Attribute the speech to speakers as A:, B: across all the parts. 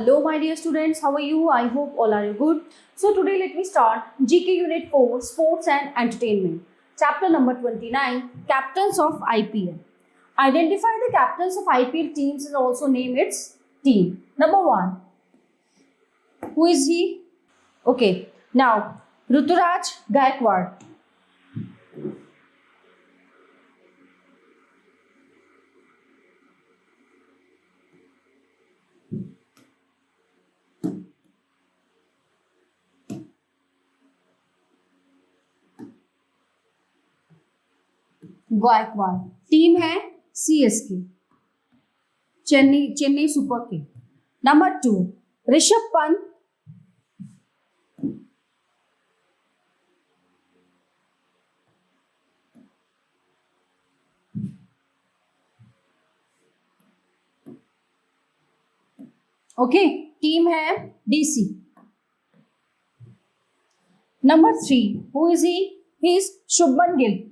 A: Hello my dear students, how are you? I hope all are good. So today let me start GK Unit 4 Sports and Entertainment. Chapter number 29 Captains of IPL. Identify the captains of IPL teams and also name its team. Number 1. Who is he? Okay. Now Ruturaj Gaikwad. Gaikwad team है CSK Chennai super king. Number 2 Rishabh Pant. Okay team है DC. Number 3 who is he is Shubman Gill.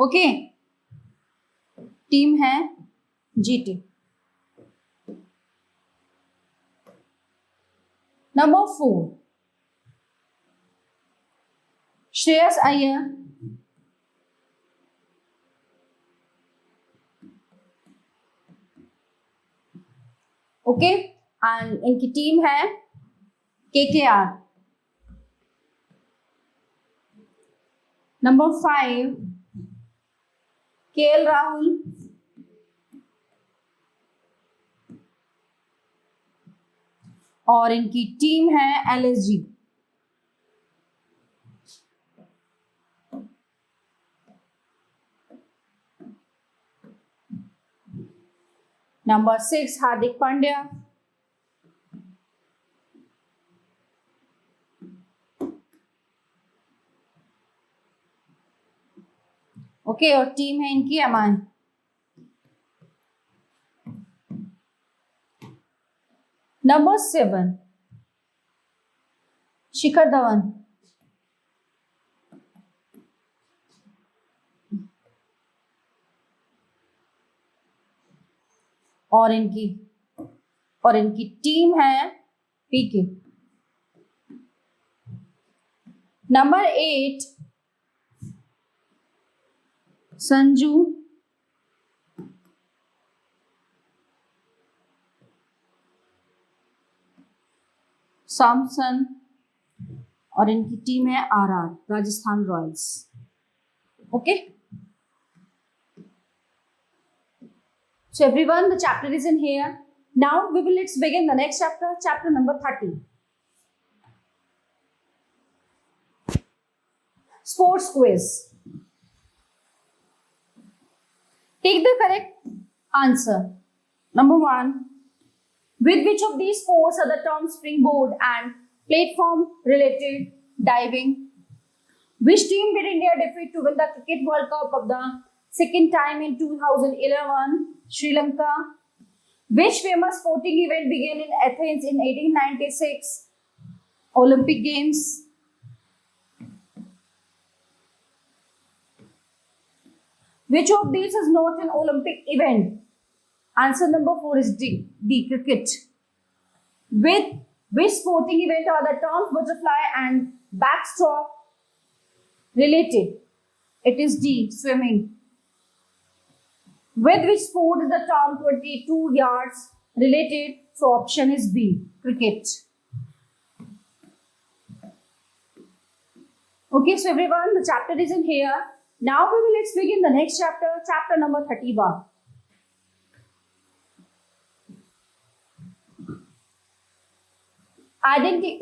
A: Okay team है GT. Number 4 Shreyas Iyer. Okay and इनकी team है KKR. Number 5 KL Rahul. और इनकी team है LSG. Number 6 Hardik Pandya. Okay और team है इनकी MI. नंबर 7 शिखर धवन. और इनकी टीम है PK. नंबर 8 संजू. सैमसन. और इनकी टीम है RR Rajasthan Royals. Okay so everyone the chapter is in here. Now let's begin the next chapter number 30. Sports quiz. Take the correct answer. Number 1. With which of these sports are the terms springboard and platform related? Diving. Which team did India defeat to win the Cricket World Cup of the second time in 2011? Sri Lanka. Which famous sporting event began in Athens in 1896? Olympic Games. Which of these is not an Olympic event? Answer number 4 is D. Cricket. With which sporting event are the terms butterfly and backstroke related? It is D. Swimming. With which sport is the term 22 yards related? So option is B. Cricket. Okay, so everyone, the chapter is in here. Now let's begin the next chapter number 31.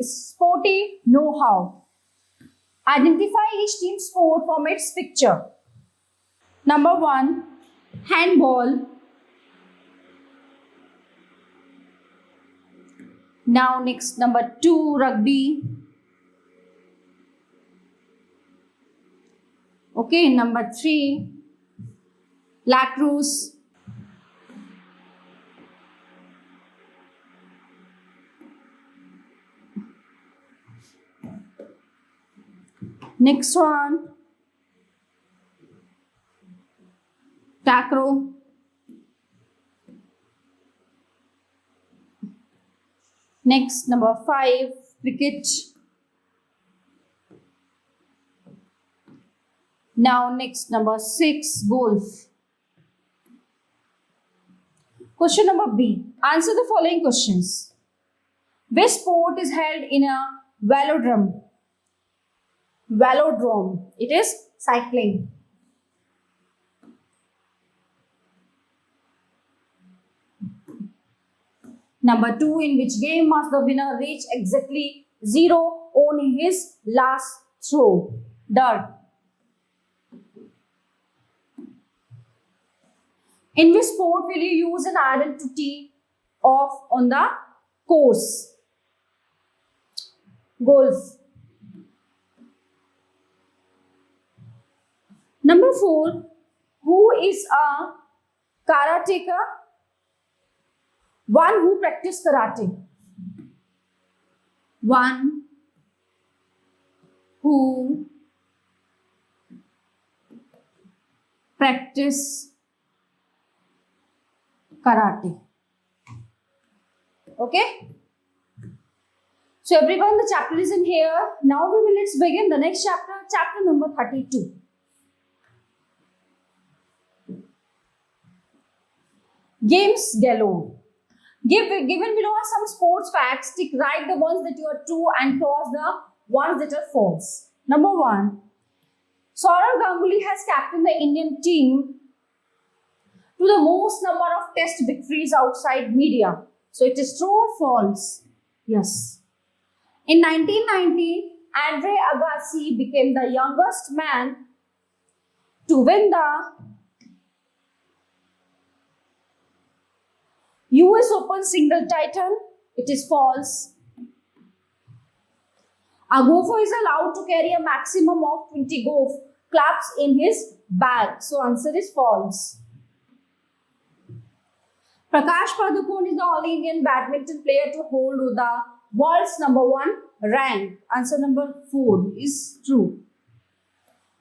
A: Sporty know-how. Identify each team sport from its picture. Number 1, handball. Now next number 2, rugby. Okay, number 3, lacrosse. Next one, takraw. Next, number 5, cricket. Now, next, number 6, golf. Question number B. Answer the following questions. Which sport is held in a velodrome? Velodrome. It is cycling. Number 2. In which game must the winner reach exactly 0 on his last throw? Dart. In which sport will you use an iron to tee off on the course? Golf. Number 4. Who is a karateka? One who practice karate. One who practice karate. Okay. So everyone, the chapter is in here. Now let's begin the next chapter, chapter number 32. Games galore. Given below are some sports facts. Tick right the ones that you are true and cross the ones that are false. Number 1. Saurav Ganguly has captained the Indian team to the most number of test victories outside media. So it is true or false? Yes. In 1990, Andre Agassi became the youngest man to win the US Open single title. It is false. A golfer is allowed to carry a maximum of 20 golf clubs in his bag. So answer is false. Prakash Padukone is the All Indian badminton player to hold the world's number 1 rank. Answer number 4 is true.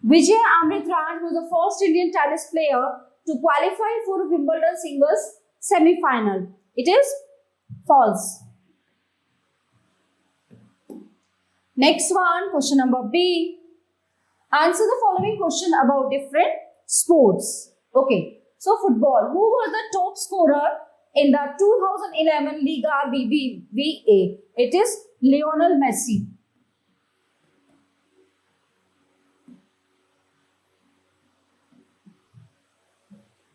A: Vijay Amritraj was the first Indian tennis player to qualify for Wimbledon singles semi-final. It is false. Next one, question number B. Answer the following question about different sports. Okay, so football. Who was the top scorer in the 2011 Liga BBVA? It is Lionel Messi.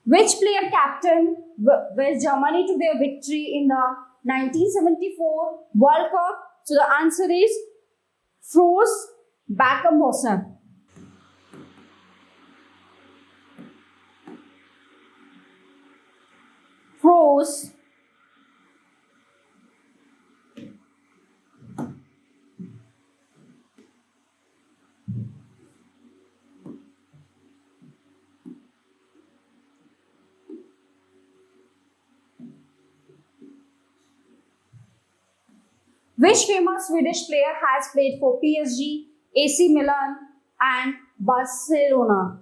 A: Which player captained West Germany to their victory in the 1974 World Cup? So the answer is Franz Beckenbauer. Franz Which famous Swedish player has played for PSG, AC Milan and Barcelona?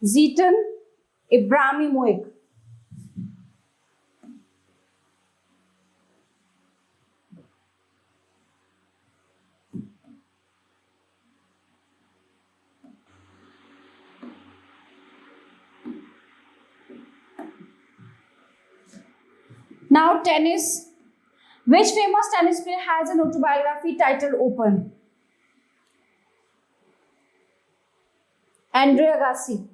A: Zlatan Ibrahimovic. Now tennis. Which famous tennis player has an autobiography titled Open? Andre Agassi.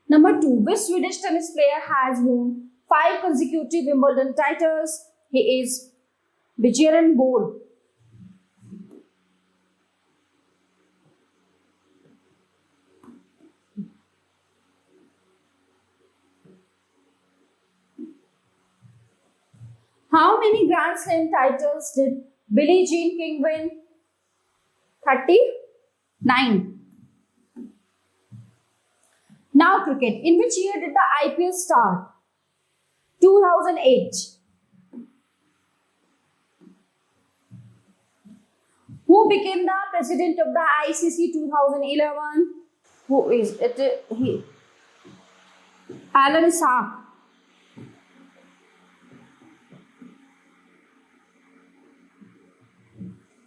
A: Number 2. Which Swedish tennis player has won 5 consecutive Wimbledon titles? He is Bjorn Borg. How many Grand Slam titles did Billie Jean King win? 39. Now cricket. In which year did the IPL start? 2008. Who became the president of the ICC 2011? Who is it? He. Alan Saab.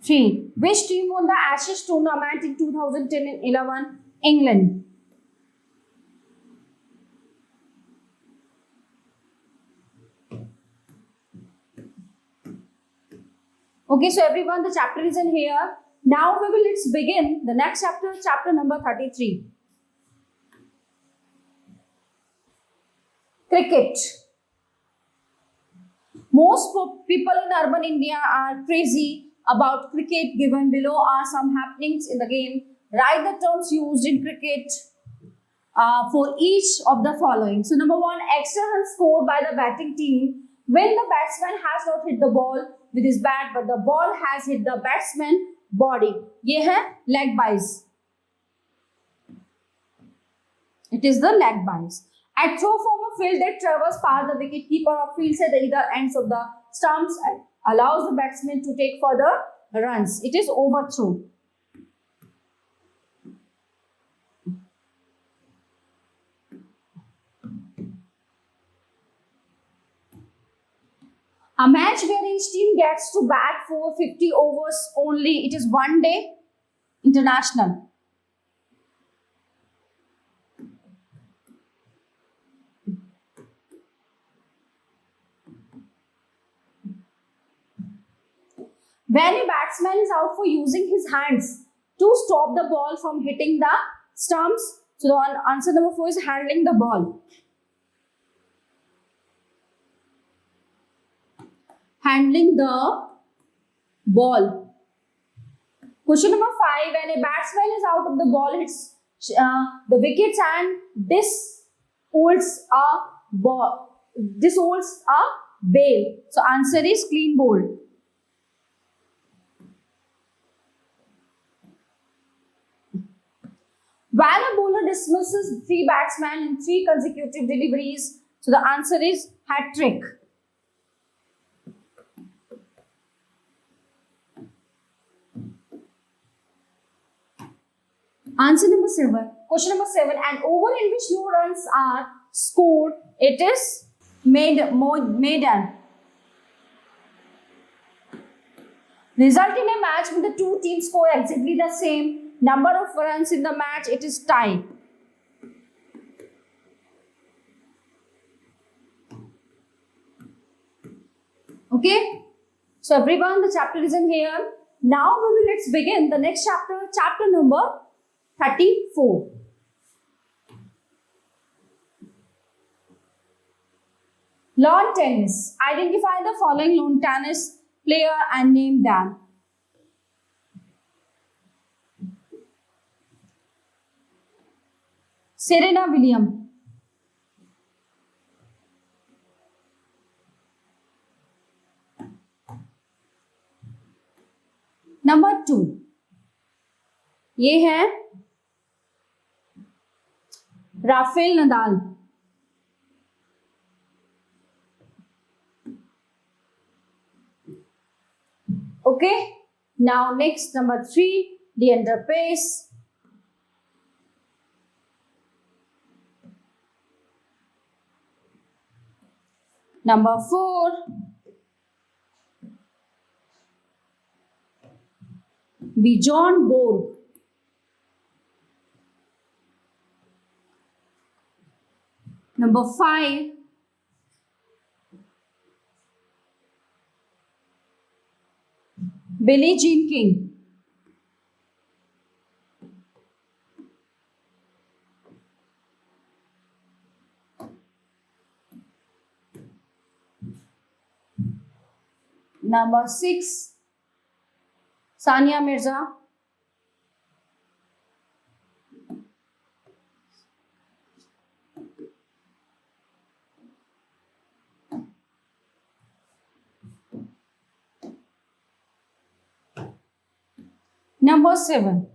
A: 3. Which team won the Ashes tournament in 2010 and 11? England. Okay, so everyone, the chapter is in here. Now let's begin the next chapter, chapter number 33. Cricket. Most people in urban India are crazy about cricket. Given below are some happenings in the game. Write the terms used in cricket for each of the following. So number 1, extra runs scored by the batting team when the batsman has not hit the ball with his bat but the ball has hit the batsman body. ये है leg byes. It is the leg byes. At throw from a field that travels past the wicket keeper or fields at either ends of the stumps allows the batsman to take further runs. It is overthrow. A match where each team gets to bat for 50 overs only. It is one day international. When a batsman is out for using his hands to stop the ball from hitting the stumps, so the answer number 4 is handling the ball. Handling the ball. Question number 5. When a batsman is out of the ball, hits the wickets and disholds a bail. So answer is clean bowled. When a bowler dismisses 3 batsmen in 3 consecutive deliveries, so the answer is hat trick. Answer number 7. Question number 7. An over in which no runs are scored, it is maiden. Result in a match when the 2 teams score exactly the same number of runs in the match, it is tie. Okay. So everyone, the chapter is in here. Now let's begin the next chapter, chapter number 34. Lawn tennis. Identify the following lawn tennis player and name them. Serena Williams. Number 2. ये है Rafael Nadal. Okay. Now next, number 3, Leander Paes. Number 4, Bjorn Borg. Number 5, Billie Jean King. Number 6, Sania Mirza. Number 7,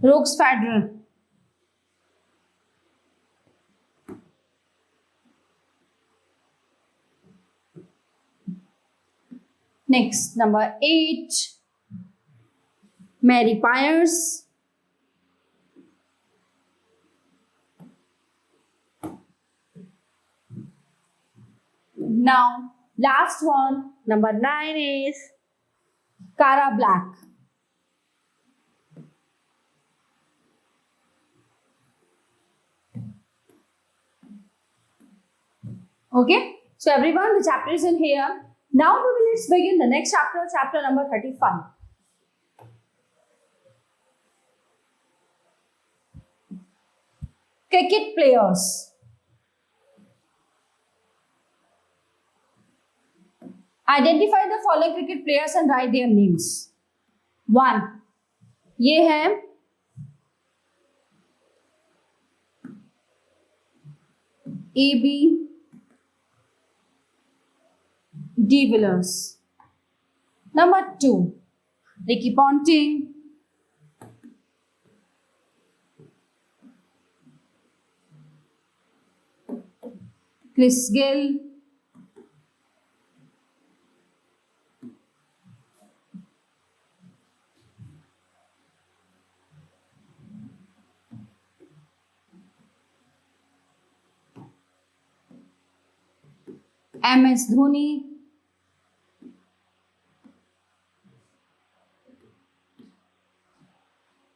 A: Rox Federer. Next, number 8, Mary Piers. Now, last one, number 9 is Cara Black. Okay, so everyone, the chapter is in here. Now let's begin the next chapter, chapter number 35. Cricket players. Identify the following cricket players and write their names. 1. ये है AB de Villiers. Number 2, Ricky Ponting. Chris Gill. MS Dhoni.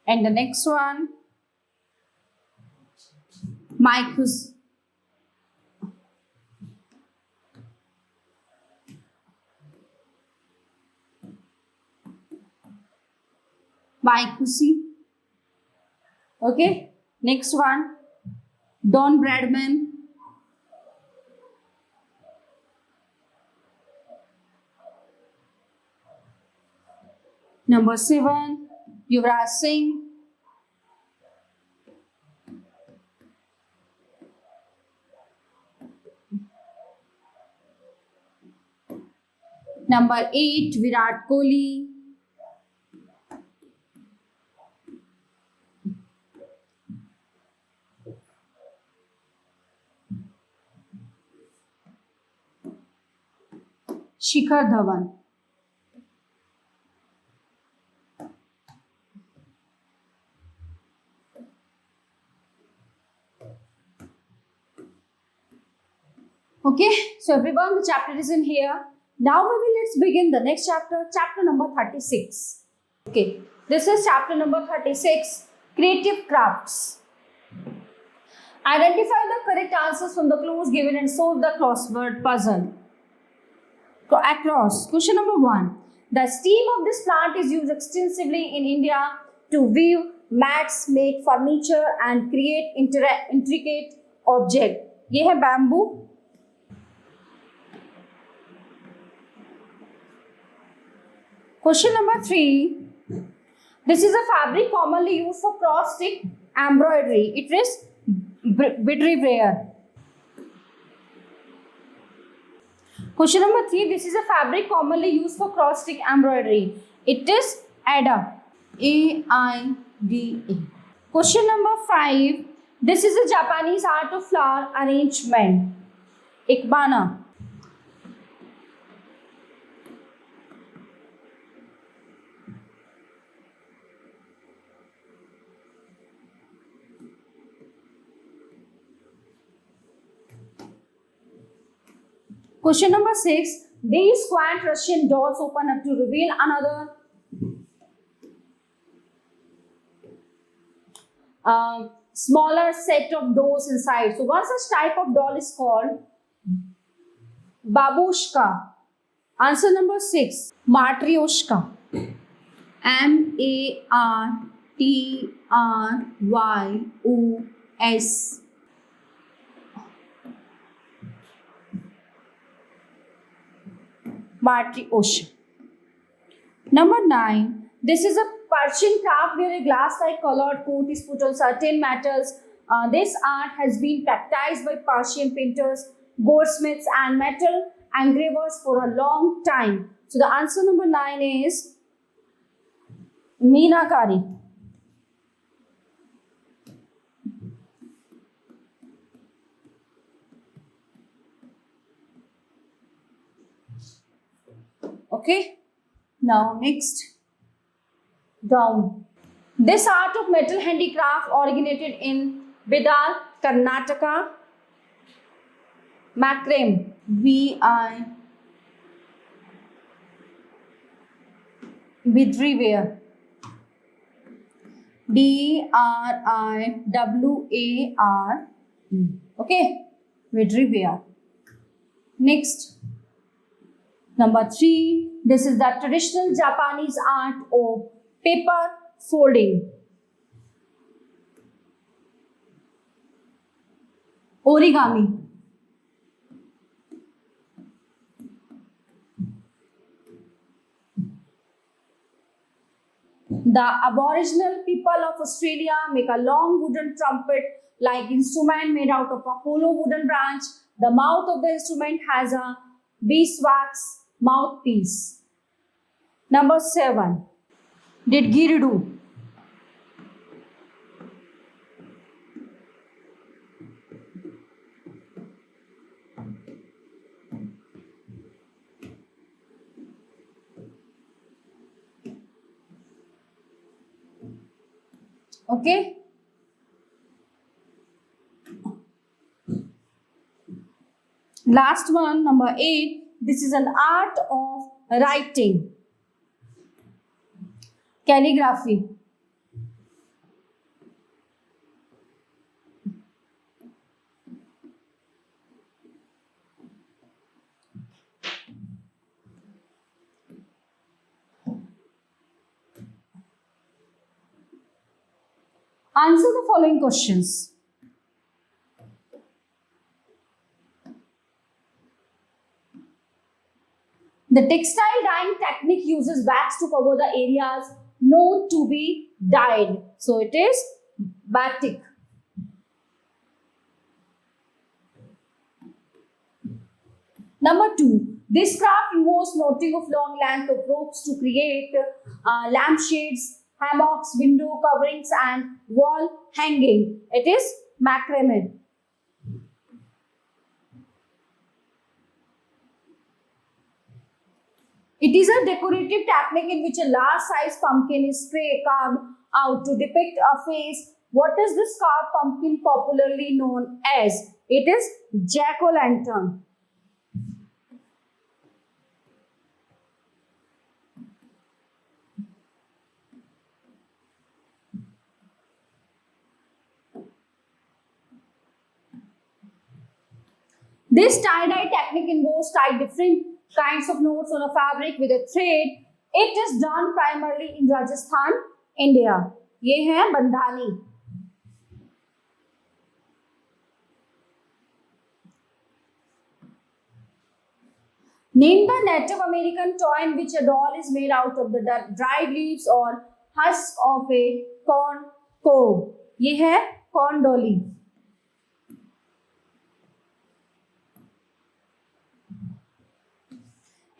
A: And the next one, Mike Hussey. Okay, next one, Don Bradman. Number 7, Yuvraj Singh. Number 8, Virat Kohli. Shikhar Dhawan. Okay, so everyone, the chapter is in here. Now let's begin the next chapter, chapter number 36. Okay, this is chapter number 36, Creative Crafts. Identify the correct answers from the clues given and solve the crossword puzzle. Across. Question number 1. The stem of this plant is used extensively in India to weave mats, make furniture and create intricate objects. ये है bamboo. Question number 3. This is a fabric commonly used for cross-stitch embroidery. It is bidri. Question number 3. This is a fabric commonly used for cross-stitch embroidery. It is Aida. AIDA. Question number 5. This is a Japanese art of flower arrangement. Ikebana. Question number 6. These quaint Russian doors open up to reveal another smaller set of doors inside. So one such type of doll is called babushka. Answer number 6. Matryoshka. MARTRYOS. Matryoshka. Number 9. This is a Persian craft where a glass-like colored coat is put on certain metals. This art has been practiced by Persian painters, goldsmiths and metal engravers for a long time. So the answer number 9 is Meenakari. Okay. Now next, down. This art of metal handicraft originated in Bidar, Karnataka. Macrame, V-I, Bidriware, D-R-I-W-A-R. Okay, Bidriware. Next, number 3. This is the traditional Japanese art of paper folding. Origami. The Aboriginal people of Australia make a long wooden trumpet-like instrument made out of a hollow wooden branch. The mouth of the instrument has a beeswax mouthpiece. Number 7. Didgeridoo. Okay. Last one, number 8. This is an art of writing. Calligraphy. Answer the following questions. The textile dyeing technique uses wax to cover the areas known to be dyed. So it is batik. Number 2. This craft involves knotting of long length of ropes to create lampshades, hammocks, window coverings and wall hanging. It is macrame. It is a decorative technique in which a large size pumpkin is carved out to depict a face. What is this carved pumpkin popularly known as? It is jack-o'-lantern. This tie-dye technique involves tying different kinds of knots on a fabric with a thread. It is done primarily in Rajasthan, India. ये है Bandhani. Name the Native American toy in which a doll is made out of the dried leaves or husk of a corn cob. ये है corn dolly.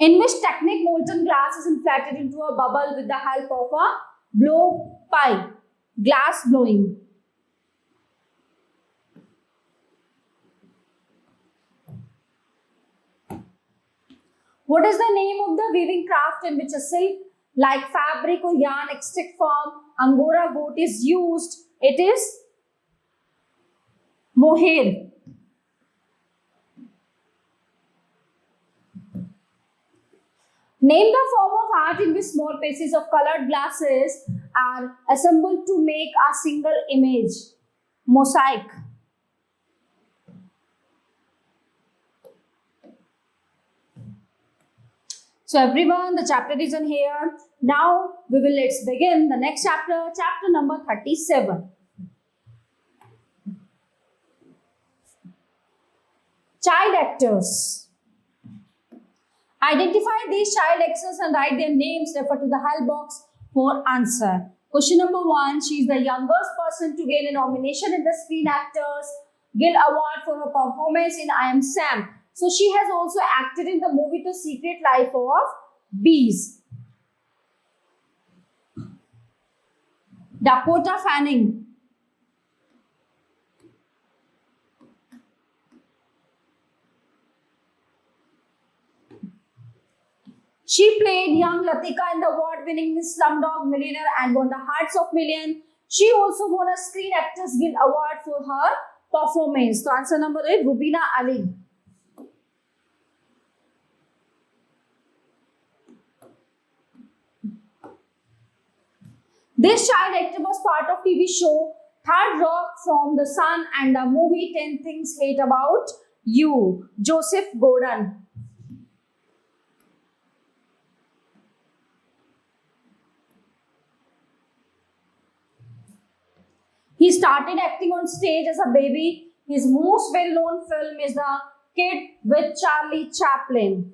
A: In which technique molten glass is inflated into a bubble with the help of a blowpipe. Glass blowing. What is the name of the weaving craft in which a silk like fabric or yarn extract from Angora goat is used? It is mohair. Name the form of art in which small pieces of colored glasses are assembled to make a single image. Mosaic. So everyone, the chapter is on here. Now let's begin the next chapter, chapter number 37. Child actors. Identify these child actors and write their names. Refer to the help box for answer. Question number 1. She is the youngest person to gain a nomination in the Screen Actors Guild Award for her performance in I Am Sam. So she has also acted in the movie The Secret Life of Bees. Dakota Fanning. She played young Latika in the award-winning Slumdog Millionaire and won the hearts of millions. She also won a Screen Actors Guild Award for her performance. So answer number 8, Rubina Ali. This child actor was part of TV show Third Rock from the Sun and the movie 10 Things Hate About You. Joseph Gordon. He started acting on stage as a baby. His most well-known film is The Kid with Charlie Chaplin.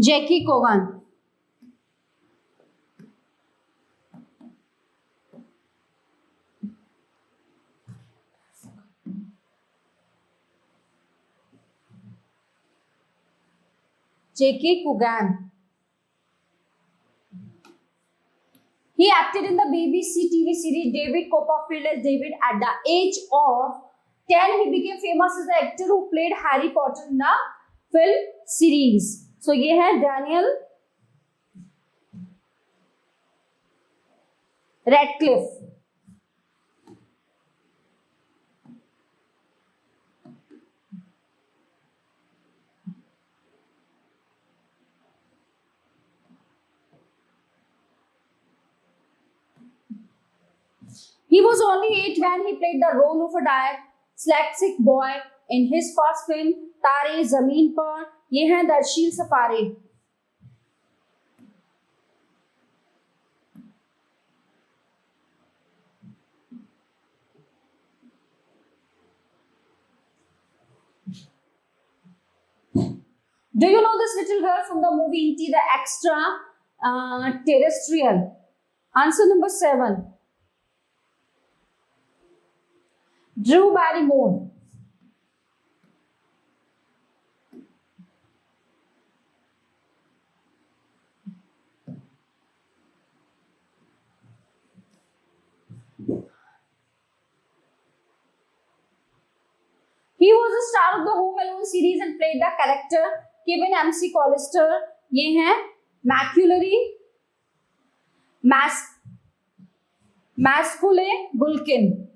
A: Jackie Cogan. Jackie Coogan. He acted in the BBC TV series David Copperfield as David. At the age of 10, he became famous as the actor who played Harry Potter in the film series. So ये है Daniel Radcliffe. He was only 8 when he played the role of a dyslexic boy in his first film तारे जमीन पर. ये है Darsheel safari. Do you know this little girl from the movie E.T. the Extra Terrestrial? Answer number 7. Drew Barrymore. He was a star of the Home Alone series and played the character Kevin MC Collister. ये हैं Macaulay Culkin.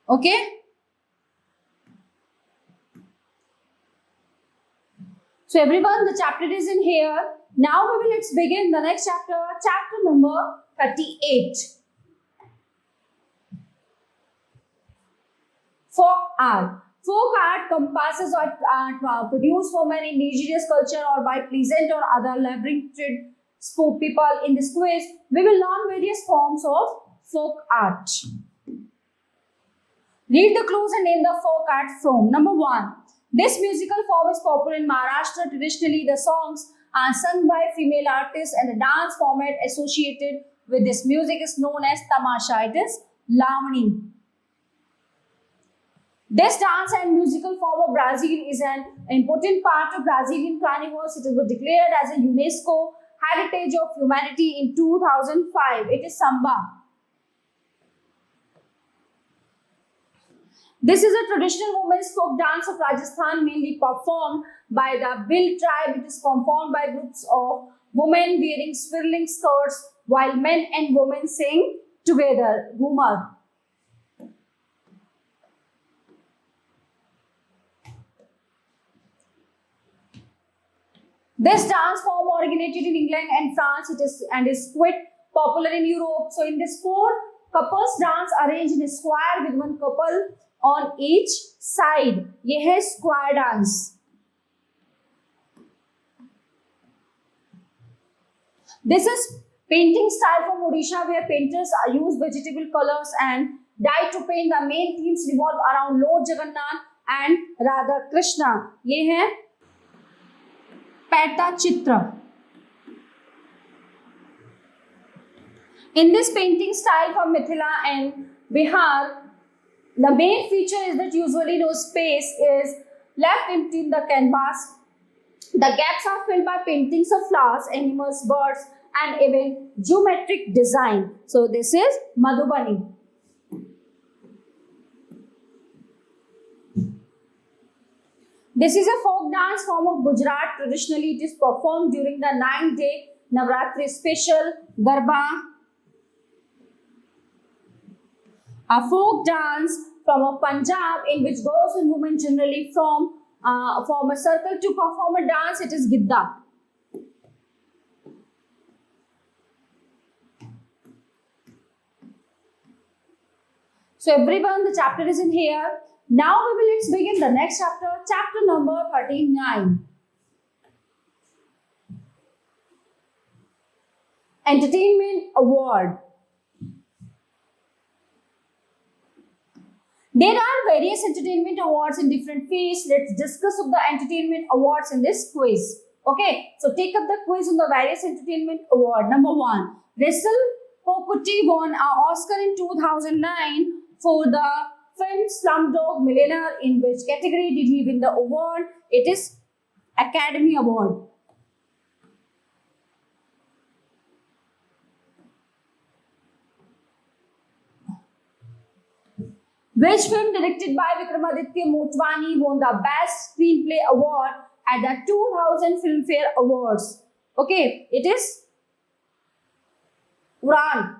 A: Okay. So everyone, the chapter is in here. Now let's begin the next chapter, chapter number 38. Folk art. Folk art compasses art produced from an indigenous culture or by peasant or other labyrinthine people. In this quiz, we will learn various forms of folk art. Read the clues and name the folk art from. Number 1. This musical form is popular in Maharashtra. Traditionally, the songs are sung by female artists and the dance format associated with this music is known as tamasha. It is lavani. This dance and musical form of Brazil is an important part of Brazilian carnivals. It was declared as a UNESCO Heritage of Humanity in 2005. It is samba. This is a traditional women's folk dance of Rajasthan, mainly performed by the Bhil tribe. It is performed by groups of women wearing swirling skirts while men and women sing together. Rumor. This dance form originated in England and France. It is quite popular in Europe. So in this 4 couples dance arranged in a square with one couple on each side. ये है square dance. This is painting style from Odisha where painters use vegetable colors and dye to paint. The main themes revolve around Lord Jagannath and Radha Krishna. ये है PETA चित्र. In this painting style from Mithila and Bihar, the main feature is that usually no space is left empty in the canvas. The gaps are filled by paintings of flowers, animals, birds, and even geometric design. So this is Madhubani. This is a folk dance form of Gujarat. Traditionally, it is performed during the 9-day Navratri special Garba. A folk dance from Punjab in which girls and women generally form a circle to perform a dance. It is Gidda. So everyone, the chapter is in here. Now let's begin the next chapter, chapter number 39. Entertainment Award. There are various entertainment awards in different fields. Let's discuss of the entertainment awards in this quiz. Okay, so take up the quiz on the various entertainment award. Number 1, Russell Pokuty won an Oscar in 2009 for the film Slumdog Millionaire. In which category did he win the award? It is Academy Award. Which film directed by Vikramaditya Motwani won the Best Screenplay Award at the 2000 Filmfare Awards? Okay, it is Uran.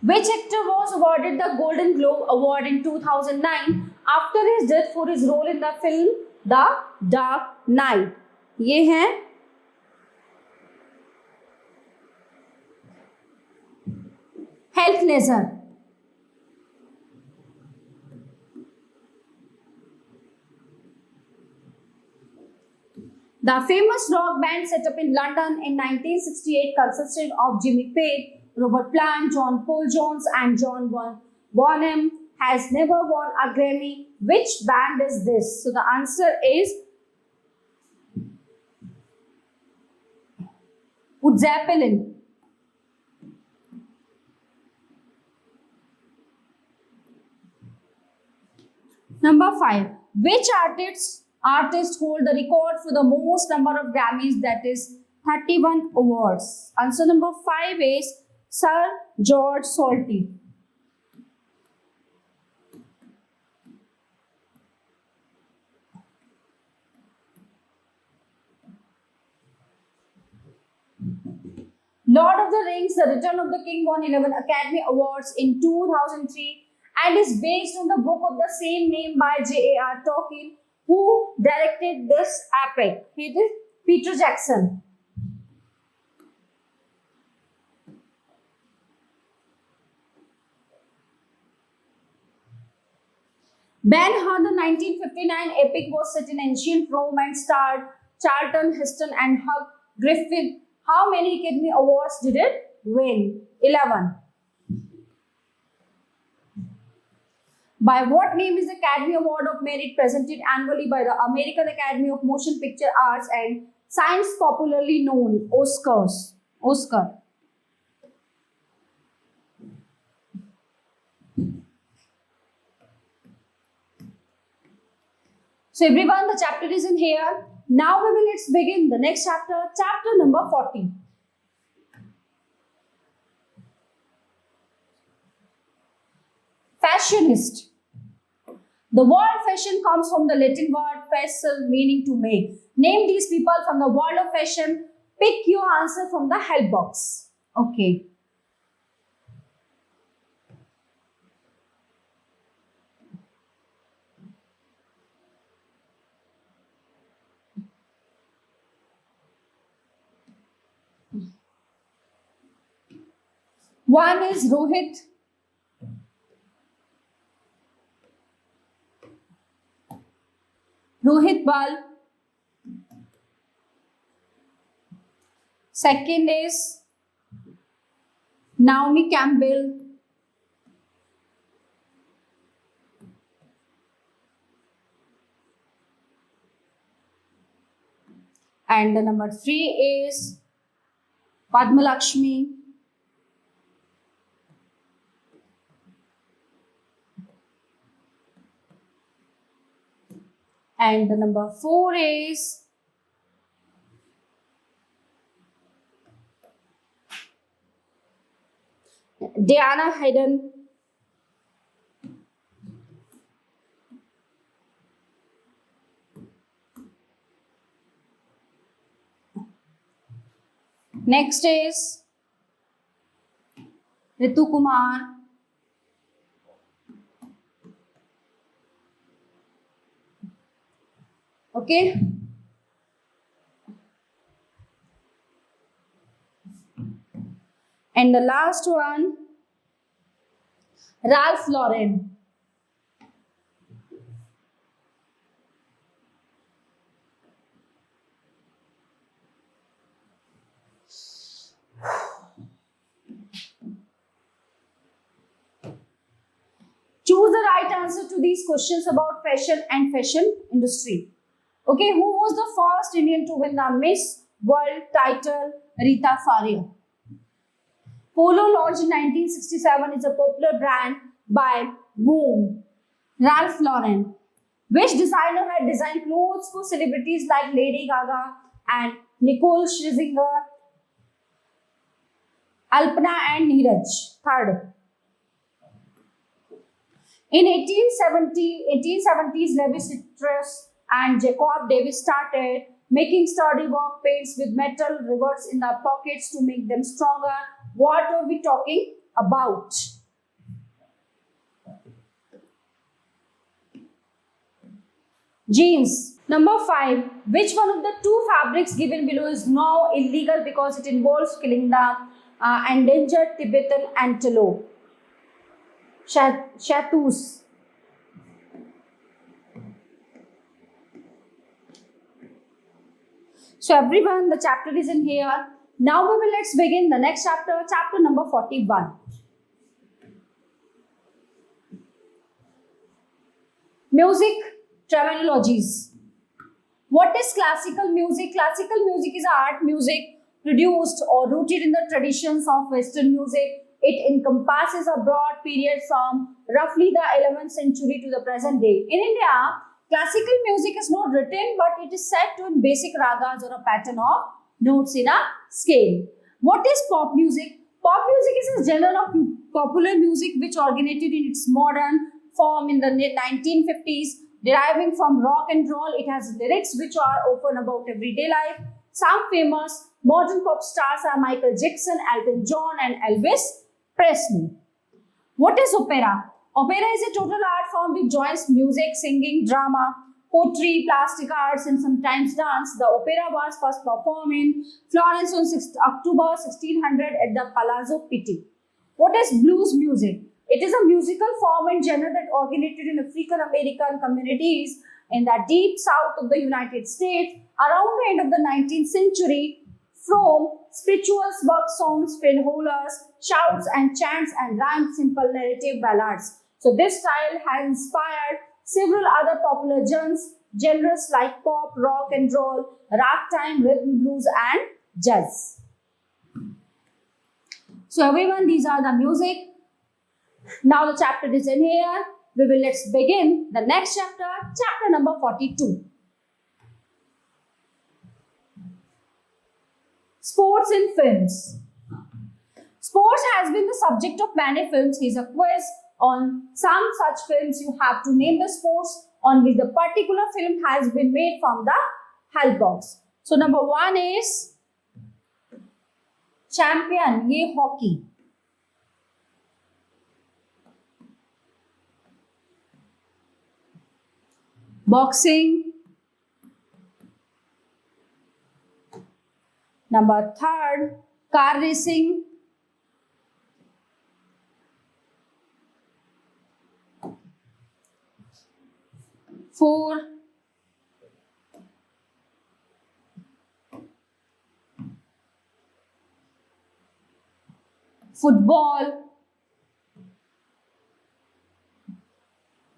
A: Which actor was awarded the Golden Globe Award in 2009 after his death for his role in the film The Dark Knight? ये हैं Heath Ledger. The famous rock band set up in London in 1968 consisted of Jimmy Page, Robert Plant, John Paul Jones, and John Bonham. Has never won a Grammy. Which band is this? So the answer is Led Zeppelin. Number 5. Which artist hold the record for the most number of Grammys, that is 31 awards? Answer number 5 is Sir George Solti. Lord of the Rings, The Return of the King won 11 Academy Awards in 2003 and is based on the book of the same name by J.A.R. Tolkien, who directed this epic. He is Peter Jackson. Ben-Hur, the 1959 epic, was set in ancient Rome and starred Charlton Heston and Hugh Griffith. How many Academy Awards did it win? 11. By what name is the Academy Award of Merit presented annually by the American Academy of Motion Picture Arts and Science, popularly known Oscars? Oscar. So everyone, the chapter is in here. Now let's begin the next chapter, chapter number 40. Fashionist. The word fashion comes from the Latin word facere, meaning to make. Name these people from the world of fashion. Pick your answer from the help box. Okay. One is Rohit. Rohit Bal. Second is Naomi Campbell. And the number 3 is Padma Lakshmi. And the number 4 is Diana Hayden. Next is Ritu Kumar. Okay. And the last one, Ralph Lauren. Choose the right answer to these questions about fashion and fashion industry. Okay, who was the first Indian to win the Miss World title? Rita Faria. Polo launched in 1967 is a popular brand by whom? Ralph Lauren. Which designer had designed clothes for celebrities like Lady Gaga and Nicole Scherzinger, Alpna and Neeraj? Third. In 1870s, Levi Strauss and Jacob Davis started making sturdy work paints with metal rivets in the pockets to make them stronger. What are we talking about? Jeans. Number 5. Which one of the 2 fabrics given below is now illegal because it involves killing the endangered Tibetan antelope? Chatus. So everyone, the chapter is in here. Now let's begin the next chapter, chapter number 41. Music terminologies. What is classical music? Classical music is art music produced or rooted in the traditions of Western music. It encompasses a broad period from roughly the 11th century to the present day. In India, classical music is not written, but it is set to in basic ragas or a pattern of notes in a scale. What is pop music? Pop music is a genre of popular music which originated in its modern form in the 1950s, deriving from rock and roll. It has lyrics which are open about everyday life. Some famous modern pop stars are Michael Jackson, Elton John, and Elvis Presley. What is opera? Opera is a total art form which joins music, singing, drama, poetry, plastic arts, and sometimes dance. The opera was first performed in Florence on October 1600 at the Palazzo Pitti. What is blues music? It is a musical form and genre that originated in African American communities in the deep south of the United States around the end of the 19th century. From spirituals, work songs, fiddlers, shouts and chants, and rhymed simple narrative ballads. So this style has inspired several other popular genres like pop, rock and roll, ragtime, rhythm, blues, and jazz. So everyone, these are the music. Now the chapter is in here. Let's begin the next chapter, chapter number 42. Sports in films. Sports has been the subject of many films. Here's a quiz on some such films. You have to name the sports on which the particular film has been made from the help box. So number 1 is Champion, ye hockey. Boxing. Number 3, car racing. Four, football.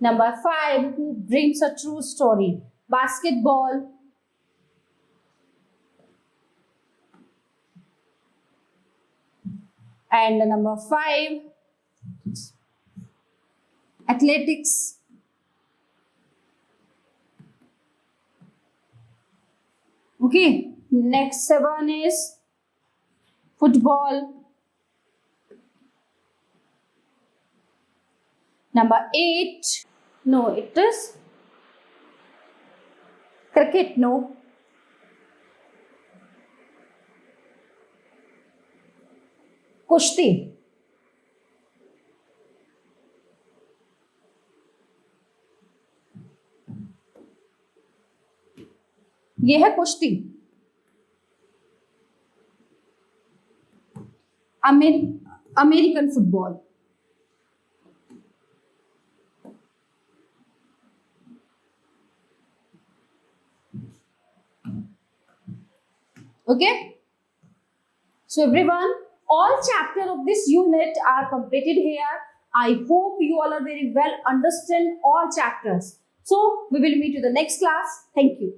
A: Number 5, who dreams a true story. Basketball. And number 5, athletics. Okay, next 7 is football. Number 8, no, it is cricket, no. कुश्ती. ये है कुश्ती. American football. Okay, so everyone, all chapters of this unit are completed here. I hope you all are very well understand all chapters. So we will meet you the next class. Thank you.